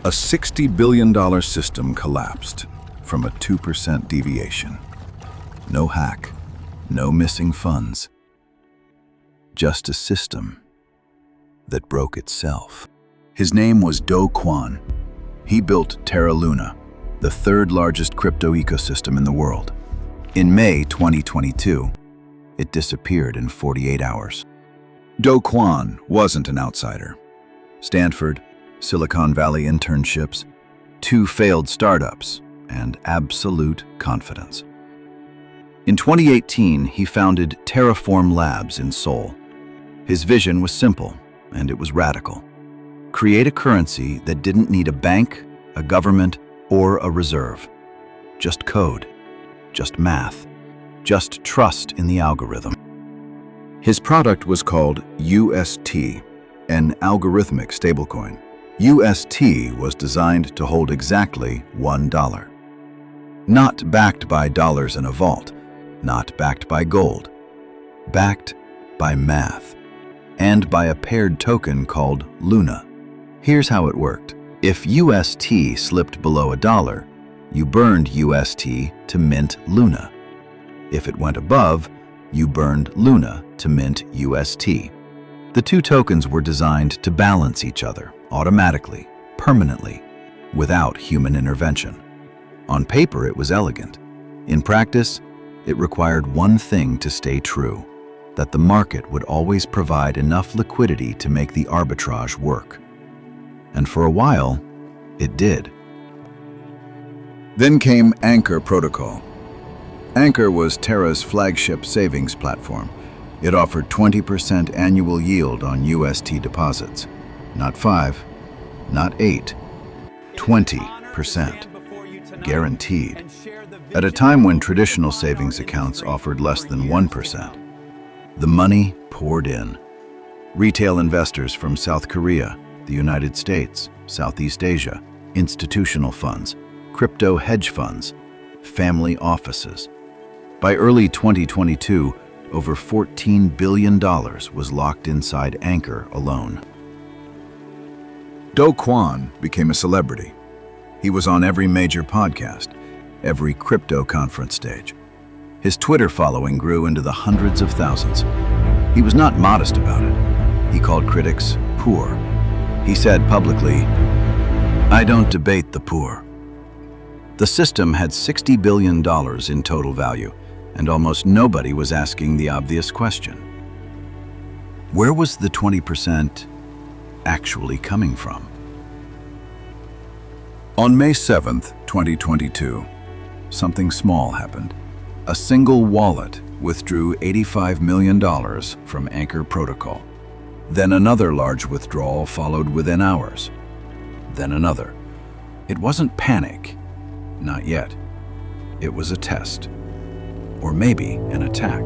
A $60 billion system collapsed from a 2% deviation. No hack, no missing funds. Just a system that broke itself. His name was Do Kwon. He built Terra LUNA, the third largest crypto ecosystem in the world. In May 2022, it disappeared in 48 hours. Do Kwon wasn't an outsider. Stanford, Silicon Valley internships, 2 failed startups, and absolute confidence. In 2018, he founded Terraform Labs in Seoul. His vision was simple, and it was radical. Create a currency that didn't need a bank, a government, or a reserve. Just code, just math, just trust in the algorithm. His product was called UST, an algorithmic stablecoin. UST was designed to hold exactly $1. Not backed by dollars in a vault, not backed by gold, backed by math, and by a paired token called Luna. Here's how it worked. If UST slipped below $1, you burned UST to mint Luna. If it went above, you burned Luna to mint UST. The 2 tokens were designed to balance each other automatically, permanently, without human intervention. On paper, it was elegant. In practice, it required one thing to stay true: that the market would always provide enough liquidity to make the arbitrage work. And for a while, it did. Then came Anchor Protocol. Anchor was Terra's flagship savings platform. It offered 20% annual yield on UST deposits. Not 5, not 8, 20%. Guaranteed. At a time when traditional savings accounts offered less than 1%. The money poured in. Retail investors from South Korea, the United States, Southeast Asia, institutional funds, crypto hedge funds, family offices. By early 2022, over $14 billion was locked inside Anchor alone. Do Kwon became a celebrity. He was on every major podcast, every crypto conference stage. His Twitter following grew into the hundreds of thousands. He was not modest about it. He called critics poor. He said publicly, "I don't debate the poor." The system had $60 billion in total value, and almost nobody was asking the obvious question. Where was the 20% actually coming from? On May 7th, 2022, something small happened. A single wallet withdrew $85 million from Anchor Protocol. Then another large withdrawal followed within hours. Then another. It wasn't panic. Not yet. It was a test. Or maybe an attack.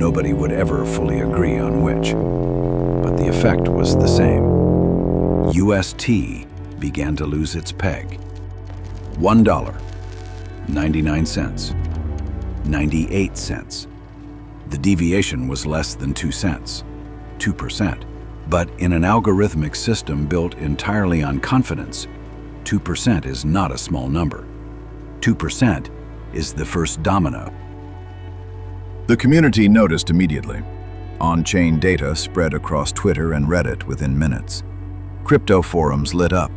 Nobody would ever fully agree on which. But the effect was the same. UST began to lose its peg. $1, 99 cents, 98 cents. The deviation was less than 2 cents, 2%. But in an algorithmic system built entirely on confidence, 2% is not a small number. 2% is the first domino. The community noticed immediately. On-chain data spread across Twitter and Reddit within minutes. Crypto forums lit up.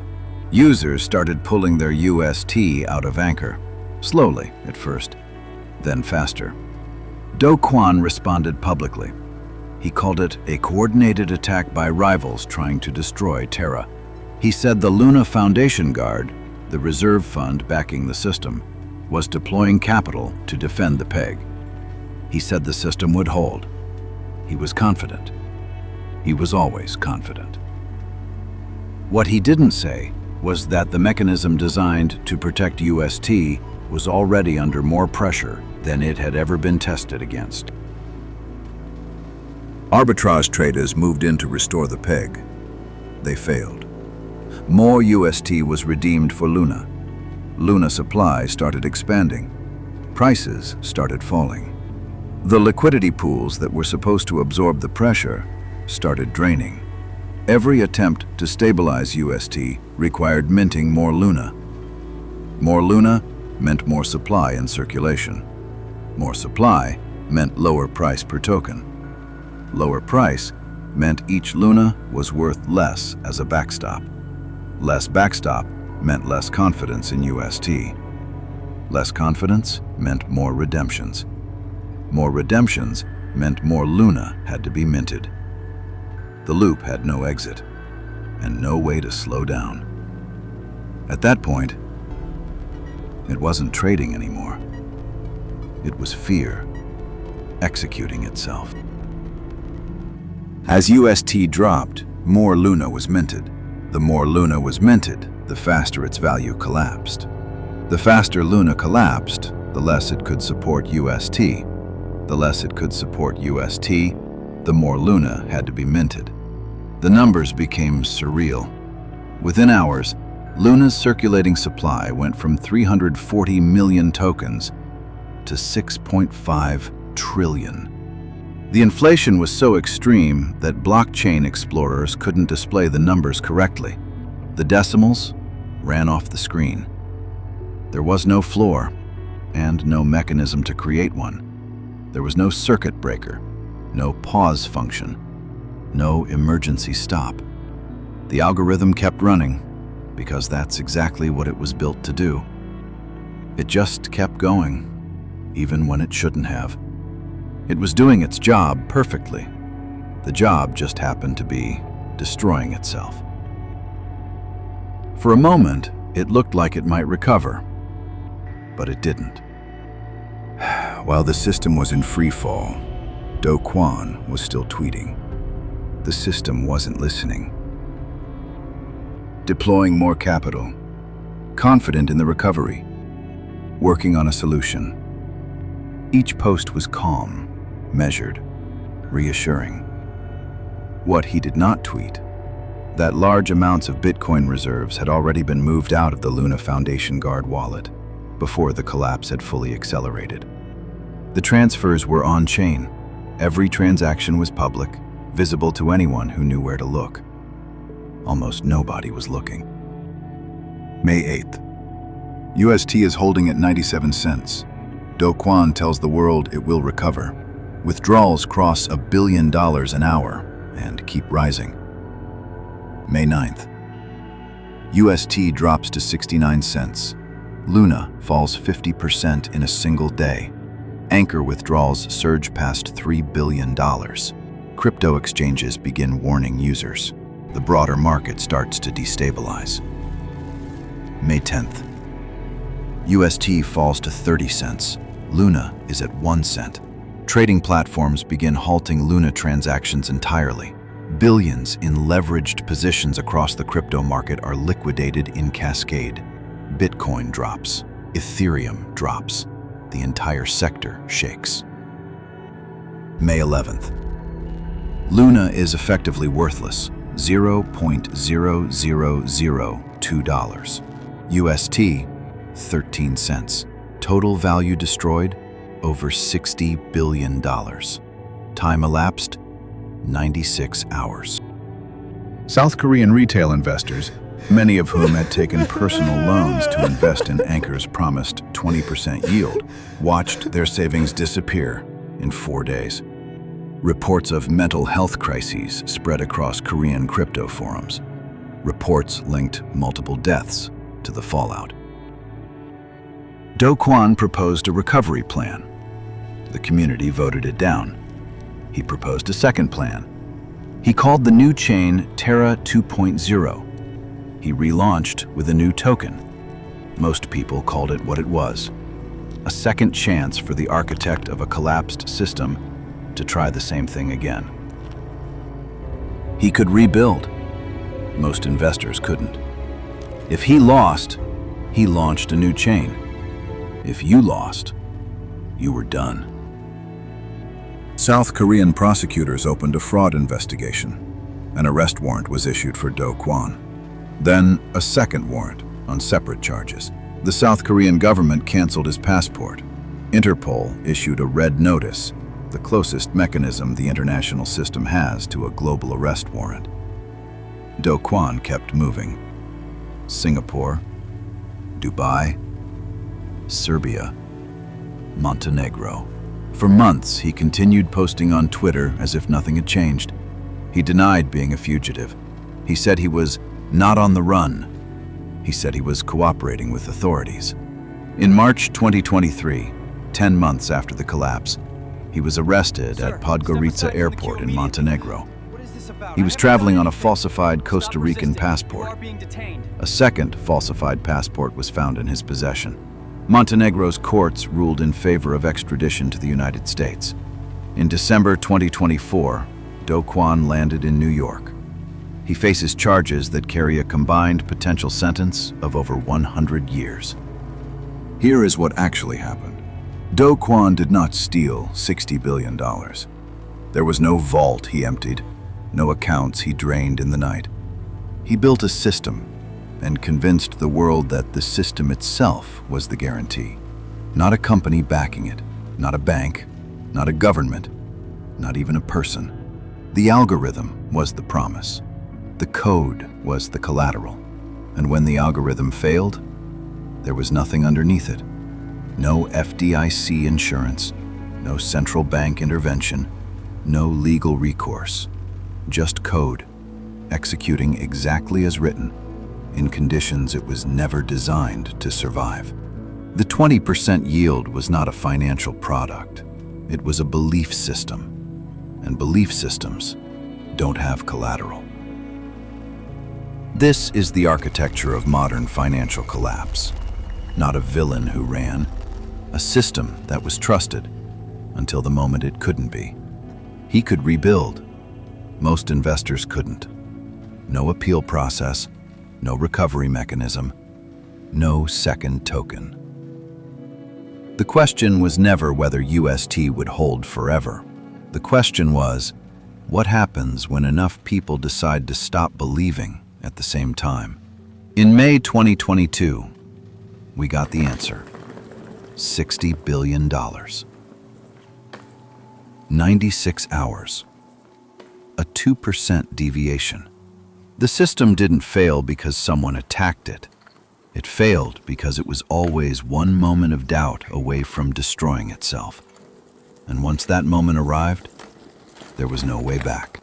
Users started pulling their UST out of Anchor, slowly at first, then faster. Do Kwon responded publicly. He called it a coordinated attack by rivals trying to destroy Terra. He said the Luna Foundation Guard, the reserve fund backing the system, was deploying capital to defend the peg. He said the system would hold. He was confident. He was always confident. What he didn't say was that the mechanism designed to protect UST was already under more pressure than it had ever been tested against. Arbitrage traders moved in to restore the peg. They failed. More UST was redeemed for Luna. Luna supply started expanding. Prices started falling. The liquidity pools that were supposed to absorb the pressure started draining. Every attempt to stabilize UST required minting more Luna. More Luna meant more supply in circulation. More supply meant lower price per token. Lower price meant each Luna was worth less as a backstop. Less backstop meant less confidence in UST. Less confidence meant more redemptions. More redemptions meant more Luna had to be minted. The loop had no exit and no way to slow down. At that point, it wasn't trading anymore. It was fear executing itself. As UST dropped, more Luna was minted. The more Luna was minted, the faster its value collapsed. The faster Luna collapsed, the less it could support UST. The less it could support UST, the more Luna had to be minted. The numbers became surreal. Within hours, Luna's circulating supply went from 340 million tokens to 6.5 trillion. The inflation was so extreme that blockchain explorers couldn't display the numbers correctly. The decimals ran off the screen. There was no floor and no mechanism to create one. There was no circuit breaker, no pause function, no emergency stop. The algorithm kept running because that's exactly what it was built to do. It just kept going, even when it shouldn't have. It was doing its job perfectly. The job just happened to be destroying itself. For a moment, it looked like it might recover, but it didn't. While the system was in free fall, Do Kwon was still tweeting. The system wasn't listening. Deploying more capital, confident in the recovery, working on a solution. Each post was calm, measured, reassuring. What he did not tweet, that large amounts of Bitcoin reserves had already been moved out of the Luna Foundation Guard wallet before the collapse had fully accelerated. The transfers were on-chain. Every transaction was public, visible to anyone who knew where to look. Almost nobody was looking. May 8th. UST is holding at 97 cents. Do Kwon tells the world it will recover. Withdrawals cross $1 billion an hour and keep rising. May 9th. UST drops to 69 cents. Luna falls 50% in a single day. Anchor withdrawals surge past $3 billion. Crypto exchanges begin warning users. The broader market starts to destabilize. May 10th. UST falls to 30 cents. Luna is at 1 cent. Trading platforms begin halting Luna transactions entirely. Billions in leveraged positions across the crypto market are liquidated in cascade. Bitcoin drops. Ethereum drops. The entire sector shakes. May 11th. Luna is effectively worthless, $0.0002. UST, 13 cents. Total value destroyed, over $60 billion. Time elapsed, 96 hours. South Korean retail investors, many of whom had taken personal loans to invest in Anchor's promised 20% yield, watched their savings disappear in 4 days. Reports of mental health crises spread across Korean crypto forums. Reports linked multiple deaths to the fallout. Do Kwon proposed a recovery plan. The community voted it down. He proposed a second plan. He called the new chain Terra 2.0. He relaunched with a new token. Most people called it what it was: a second chance for the architect of a collapsed system to try the same thing again. He could rebuild. Most investors couldn't. If he lost, he launched a new chain. If you lost, you were done. South Korean prosecutors opened a fraud investigation. An arrest warrant was issued for Do Kwon. Then a second warrant on separate charges. The South Korean government canceled his passport. Interpol issued a red notice, the closest mechanism the international system has to a global arrest warrant. Do Kwon kept moving. Singapore, Dubai, Serbia, Montenegro. For months, he continued posting on Twitter as if nothing had changed. He denied being a fugitive. He said he was not on the run. He said he was cooperating with authorities. In March 2023, 10 months after the collapse, he was arrested at Podgorica Airport in Montenegro. He was traveling on a falsified Costa Rican passport. A second falsified passport was found in his possession. Montenegro's courts ruled in favor of extradition to the United States. In December 2024, Do Kwon landed in New York. He faces charges that carry a combined potential sentence of over 100 years. Here is what actually happened. Do Kwon did not steal $60 billion. There was no vault he emptied, no accounts he drained in the night. He built a system and convinced the world that the system itself was the guarantee. Not a company backing it, not a bank, not a government, not even a person. The algorithm was the promise. The code was the collateral. And when the algorithm failed, there was nothing underneath it. No FDIC insurance, no central bank intervention, no legal recourse. Just code, executing exactly as written, in conditions it was never designed to survive. The 20% yield was not a financial product. It was a belief system. And belief systems don't have collateral. This is the architecture of modern financial collapse. Not a villain who ran, a system that was trusted until the moment it couldn't be. He could rebuild. Most investors couldn't. No appeal process, no recovery mechanism, no second token. The question was never whether UST would hold forever. The question was, what happens when enough people decide to stop believing at the same time? In May 2022, we got the answer. $60 billion. 96 hours. A 2% deviation. The system didn't fail because someone attacked it. It failed because it was always one moment of doubt away from destroying itself. And once that moment arrived, there was no way back.